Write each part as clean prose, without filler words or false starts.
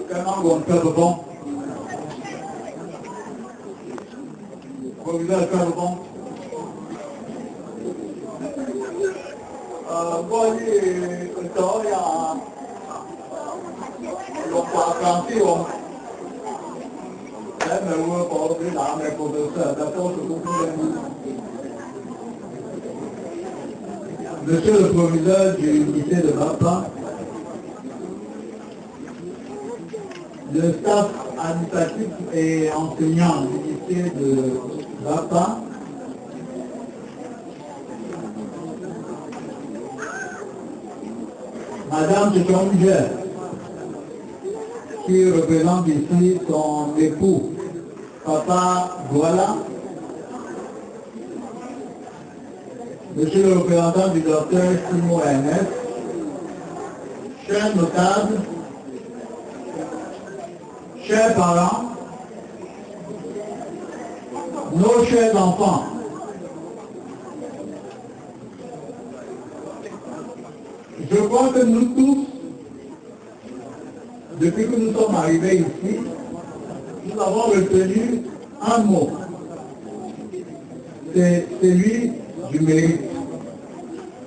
Comment on fait le bon? Proviseur fait le bon? Bon, il y a le attention. Mais on va pas la mais professeur, d'accord, c'est beaucoup Monsieur le proviseur du lycée de Bapa, le staff administratif et enseignant du lycée de Bapa, Madame Tchonge, qui représente ici son époux, Papa Douala, Monsieur le représentant du docteur Simon Ernest, chers notables, chers parents, nos chers enfants, je crois que nous tous, depuis que nous sommes arrivés ici, nous avons retenu un mot. C'est celui du mérite.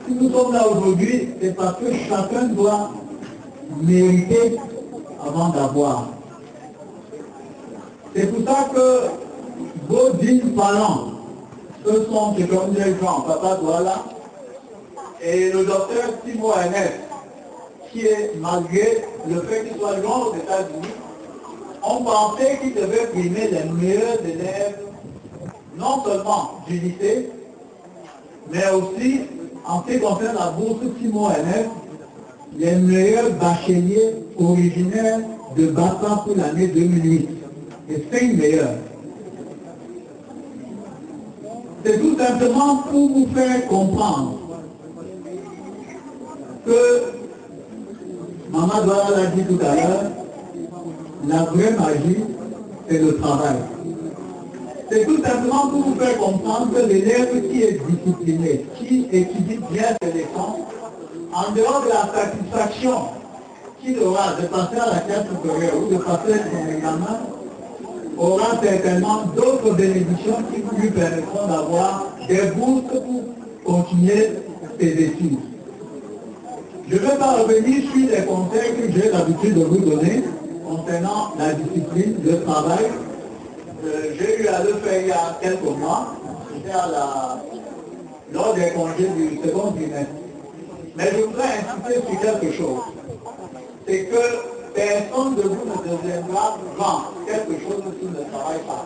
Si nous sommes là aujourd'hui, c'est parce que chacun doit mériter avant d'avoir. C'est pour ça que vos dignes parents, ce sont ces comme des gens, Papa Douala, et le docteur Simon Ernest, qui est, malgré le fait qu'il soit loin aux États-Unis, on pensait qu'il devait primer les meilleurs élèves, non seulement du lycée, mais aussi, en ce qui concerne la bourse Simon Ernest, les meilleurs bacheliers originaires de Bapa pour l'année 2008. Les 5 meilleurs. C'est tout simplement pour vous faire comprendre que Maman Douala l'a dit tout à l'heure, la vraie magie, c'est le travail. C'est tout simplement pour vous faire comprendre que l'élève qui est discipliné, qui étudie bien ses leçons, en dehors de la satisfaction qu'il aura de passer à la classe supérieure ou de passer son examen, aura certainement d'autres bénédictions qui lui permettront d'avoir des bourses pour continuer ses études. Je ne vais pas revenir sur les conseils que j'ai l'habitude de vous donner concernant la discipline, le travail. J'ai eu à le faire il y a quelques mois, c'était lors des congés du second trimestre. Mais je voudrais insister sur quelque chose. C'est que personne de vous ne deviendra grand quelque chose s'il ne travaille pas.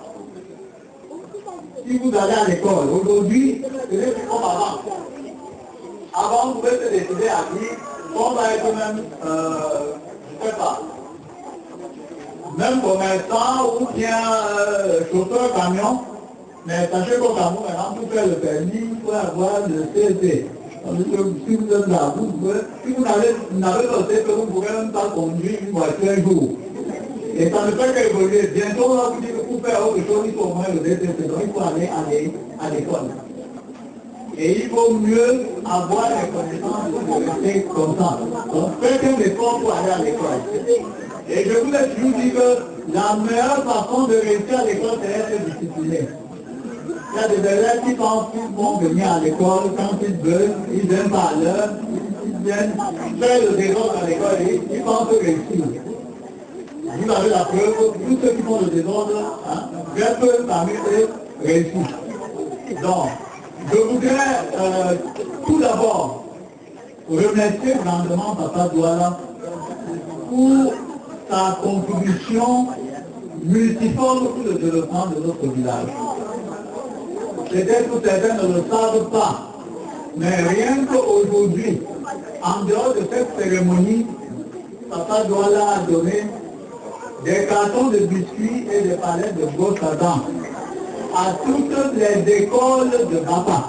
Si vous allez à l'école, aujourd'hui, c'est comme avant. Avant, vous pouvez se décider à dire, on va être même, je ne sais pas, même commerçant ou bien chauffeur camion, mais sachez qu'au Cameroun, maintenant, pour faire le permis, il faut avoir le CEP. Si vous êtes là, si vous n'avez pas le CEP, vous ne pouvez même pas conduire une voiture un jour. Et ça ne fait qu'évoluer. Bientôt, on va vous dire que pour faire autre chose, il faut au moins le DTC, donc il faut aller à l'école. Et il vaut mieux avoir les connaissances de rester comme ça. Donc faites un effort pour aller à l'école. Et je voulais toujours dire que la meilleure façon de réussir à l'école, c'est d'être discipliné. Il y a des élèves qui pensent qu'ils vont venir à l'école quand ils veulent, ils viennent pas à l'heure, ils viennent faire le désordre à l'école et ils pensent réussir. Vous avez la preuve, tous ceux qui font le désordre, très peu parmi eux réussissent. Donc, je voudrais tout d'abord remercier grandement Papa Douala pour sa contribution multiforme pour le développement de notre village. Peut-être que certains ne le savent pas, mais rien qu'aujourd'hui, en dehors de cette cérémonie, Papa Douala a donné des cartons de biscuits et des palettes de brosse à dents à toutes les écoles de Bapa,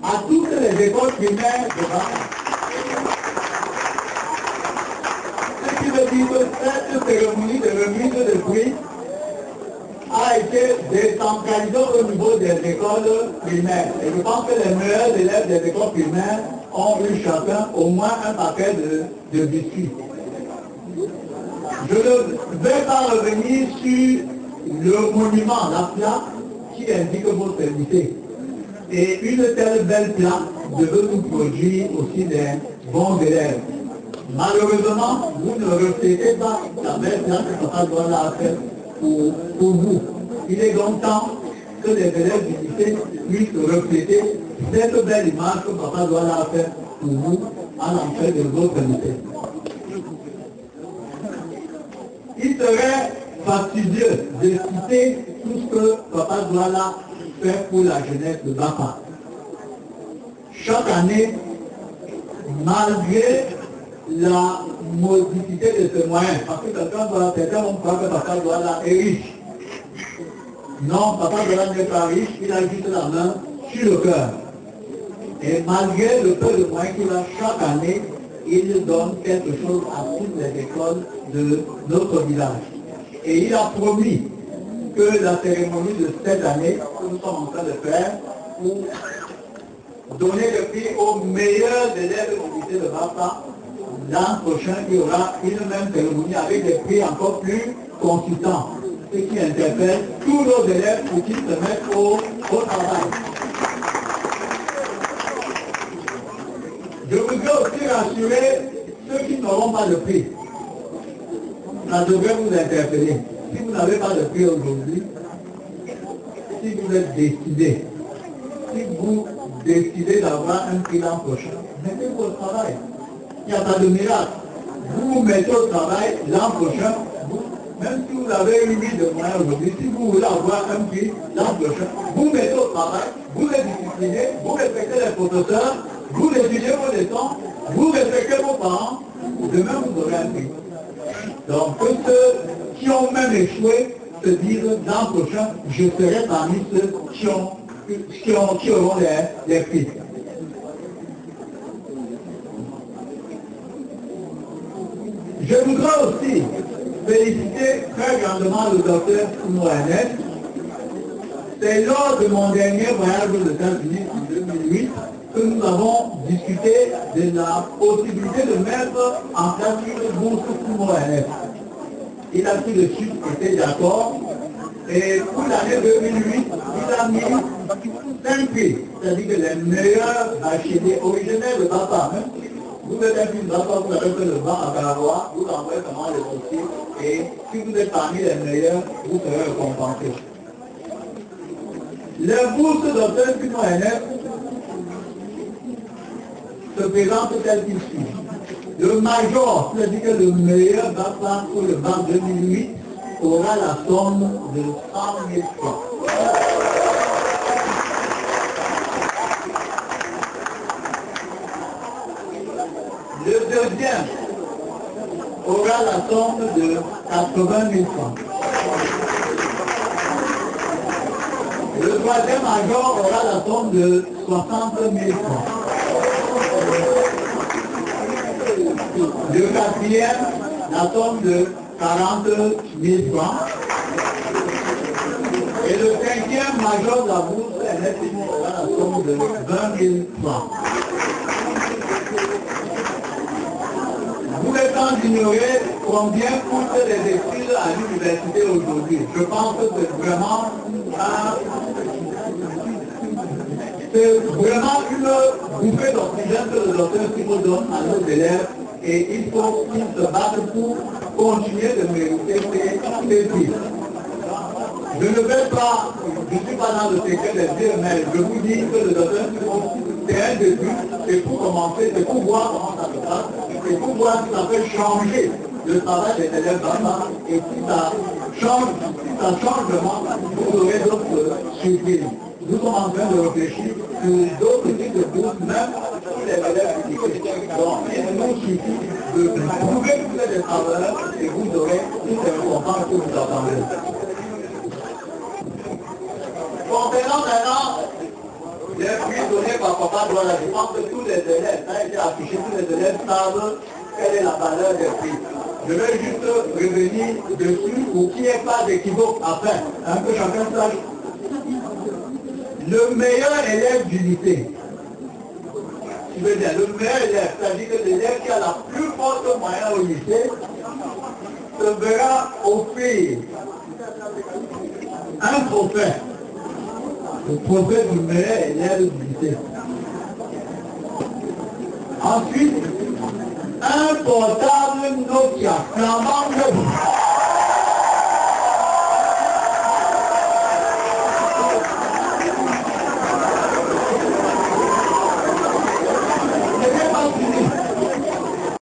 à toutes les écoles primaires de Bapa. Ce qui veut dire que cette cérémonie de remise de fruits a été décentralisée au niveau des écoles primaires. Et je pense que les meilleurs élèves des écoles primaires ont eu chacun au moins un paquet de biscuits. Je ne vais pas revenir sur le monument, la plaque qui indique votre lycée. Et une telle belle plaque devait nous produire aussi des bons élèves. Malheureusement, vous ne reflétez pas la belle plaque que Papa Douala a faite pour vous. Il est donc temps que les élèves du lycée puissent refléter cette belle image que Papa Douala a faite pour vous à l'entrée de votre lycée. Il serait fastidieux de citer tout ce que Papa Douala fait pour la jeunesse de Bapa. Chaque année, malgré la modicité de ses moyens, parce que certains vont croire que Papa Douala est riche. Non, Papa Douala n'est pas riche, il a juste la main sur le cœur. Et malgré le peu de moyens qu'il a chaque année, il donne quelque chose à toutes les écoles de notre village. Et il a promis que la cérémonie de cette année, que nous sommes en train de faire, pour donner le prix aux meilleurs élèves du lycée de Bapa, l'an prochain, il y aura une même cérémonie avec des prix encore plus consistants, ce qui interpelle tous nos élèves pour qu'ils se mettent au travail. Je voudrais aussi rassurer ceux qui n'auront pas de prix. Ça devrait vous interpeller. Si vous n'avez pas de prix aujourd'hui, si vous êtes décidé, si vous décidez d'avoir un prix l'an prochain, mettez votre travail. Il n'y a pas de miracle. Vous vous mettez au travail l'an prochain, même si vous avez eu de moyens aujourd'hui, si vous voulez avoir un prix l'an prochain, vous mettez au travail, vous êtes discipliné, vous respectez les professeurs, vous étudiez vos leçons, vous respectez vos parents, demain vous aurez un prix. Donc que ceux qui ont même échoué se disent l'an prochain, je serai parmi ceux qui auront les prix. Je voudrais aussi féliciter très grandement le docteur Mohamed. C'est lors de mon dernier voyage aux États-Unis en 2008 que nous avons discuté de la possibilité de mettre en place une bourse pour Mohamed. Il a tout de suite été d'accord. Et pour l'année 2008, il a mis 5 prix, c'est-à-dire que les meilleurs bacheliers originaires de Bapa, même si vous êtes un fils de Bapa, vous avez fait le banc à Carawa, vous envoyez comment les dossiers, et si vous êtes parmi les meilleurs, vous serez récompensés. Les bourses d'obtention du Moyen-Est se présentent telles qu'il suit. Le major, c'est-à-dire que le meilleur Bapa pour le bac 2008, aura la somme de 100 000 francs. Le deuxième aura la somme de 80 000 francs. Le troisième major aura la somme de 60 000 francs. Le quatrième, la somme de 40 000 francs. Et le cinquième major de la bourse, aura la somme de 20 000 francs. Vous êtes en d'ignorer combien coûtent les études à l'université aujourd'hui. Je pense que c'est vraiment une bouffée d'oxygène que le docteur Simo donne à nos élèves et il faut qu'ils se battent pour continuer de mériter ces prix. Je ne vais pas, je ne suis pas dans le secret des dire, mais je vous dis que le docteur Simo, c'est un début, c'est pour commencer, c'est pour voir comment ça se passe. Et pour voir si ça peut changer le travail des élèves Bapa et si ça change vraiment, vous aurez d'autres surprises. Nous sommes en train de réfléchir sur d'autres types de bourses, même pour les élèves du lycée. Donc, il nous suffit de prouver que vous êtes des travailleurs et vous aurez toutes les récompenses que vous attendez. Concernant maintenant les prix donnés par Papa Douala, je pense que tous les élèves, ça a été affiché, tous les élèves savent quelle est la valeur des prix. Je vais juste revenir dessus pour qu'il n'y ait pas d'équivoque après, que chacun sache. Le meilleur élève du lycée, je veux dire, le meilleur élève, c'est-à-dire que l'élève qui a la plus forte moyenne au lycée, se verra offrir un prophète. Le prophète numérique est le lycée. Ensuite, un portable Nokia, flambant neuf.